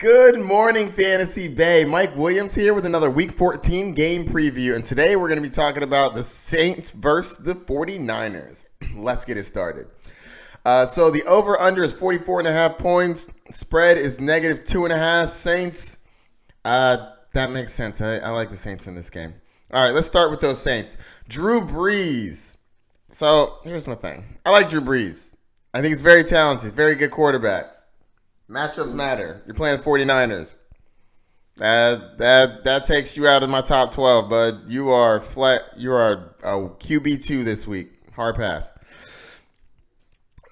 Good morning, Fantasy Bay. Mike Williams here with another Week 14 game preview. And today we're going to be talking about the Saints versus the 49ers. Let's get it started. So the over-under is 44.5 points. Spread is negative 2.5. Saints, that makes sense. I like the Saints in this game. All right, let's start with those Saints. Drew Brees. So here's my thing. I like Drew Brees. I think he's very talented, very good quarterback. Matchups matter. You're playing the 49ers. That takes you out of my top 12, bud. You are flat. You are a QB2 this week. Hard pass.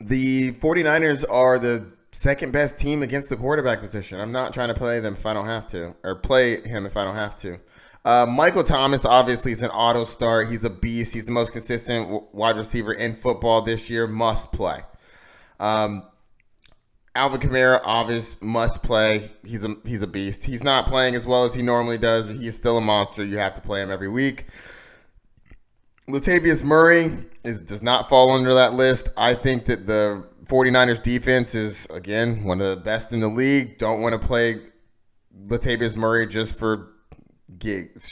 The 49ers are the second best team against the quarterback position. I'm not trying to play them if I don't have to, or play him if I don't have to. Michael Thomas, obviously, is an auto start. He's a beast. He's the most consistent wide receiver in football this year. Must play. Alvin Kamara, obvious, must play. He's a beast. He's not playing as well as he normally does, but he is still a monster. You have to play him every week. Lamarcus Murray does not fall under that list. I think that the 49ers defense is, again, one of the best in the league. Don't want to play Lamarcus Murray just for giggles.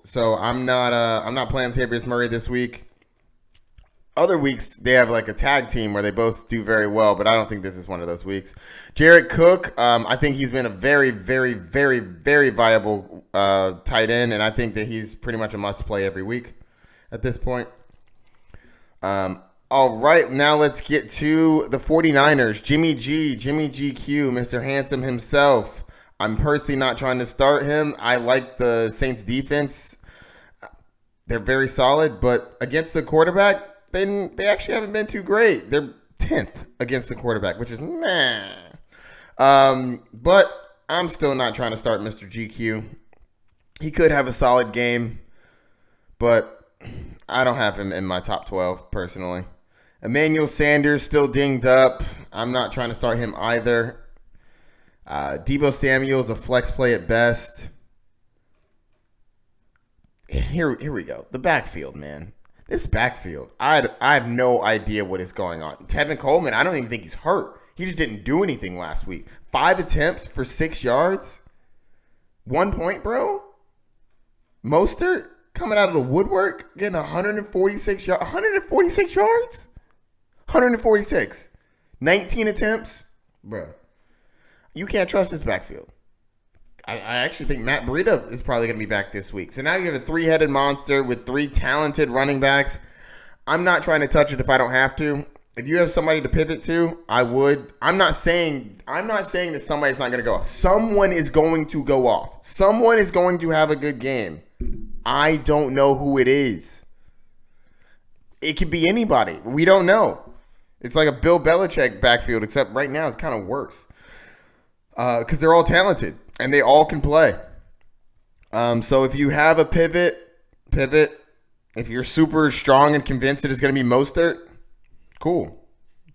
So I'm not playing Lamarcus Murray this week. Other weeks, they have like a tag team where they both do very well, but I don't think this is one of those weeks. Jared Cook, I think he's been a very, very, very, very viable tight end, and I think that he's pretty much a must-play every week at this point. All right, now let's get to the 49ers. Jimmy GQ, Mr. Handsome himself. I'm personally not trying to start him. I like the Saints defense. They're very solid, but against the quarterback, they actually haven't been too great. They're 10th against the quarterback, which is meh. But I'm still not trying to start Mr. GQ. He could have a solid game, but I don't have him in my top 12 personally. Emmanuel Sanders still dinged up. I'm not trying to start him either. Deebo Samuel's a flex play at best. Here we go. The backfield, man. This backfield, I have no idea what is going on. Tevin Coleman, I don't even think he's hurt. He just didn't do anything last week. 5 attempts for 6 yards. 1 point, bro. Mostert coming out of the woodwork, getting 146 yards. 146 yards? 146. 19 attempts? Bro. You can't trust this backfield. I actually think Matt Breida is probably going to be back this week. So now you have a three-headed monster with 3 talented running backs. I'm not trying to touch it if I don't have to. If you have somebody to pivot to, I would. I'm not saying that somebody's not going to go off. Someone is going to go off. Someone is going to have a good game. I don't know who it is. It could be anybody. We don't know. It's like a Bill Belichick backfield, except right now it's kind of worse. Because they're all talented. And they all can play. So if you have a pivot. If you're super strong and convinced that it's going to be Mostert, cool.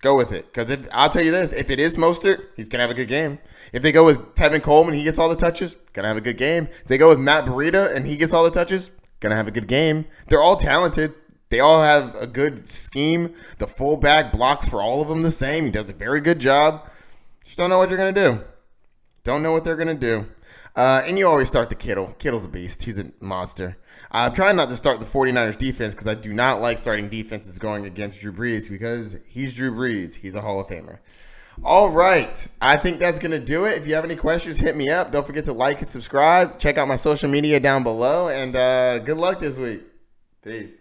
Go with it. Because I'll tell you this. If it is Mostert, he's going to have a good game. If they go with Tevin Coleman, he gets all the touches, going to have a good game. If they go with Matt Breida and he gets all the touches, going to have a good game. They're all talented. They all have a good scheme. The fullback blocks for all of them the same. He does a very good job. Just don't know what you're going to do. Don't know what they're going to do. And you always start the Kittle. Kittle's a beast. He's a monster. I'm trying not to start the 49ers defense because I do not like starting defenses going against Drew Brees because he's Drew Brees. He's a Hall of Famer. All right. I think that's going to do it. If you have any questions, hit me up. Don't forget to like and subscribe. Check out my social media down below. And good luck this week. Peace.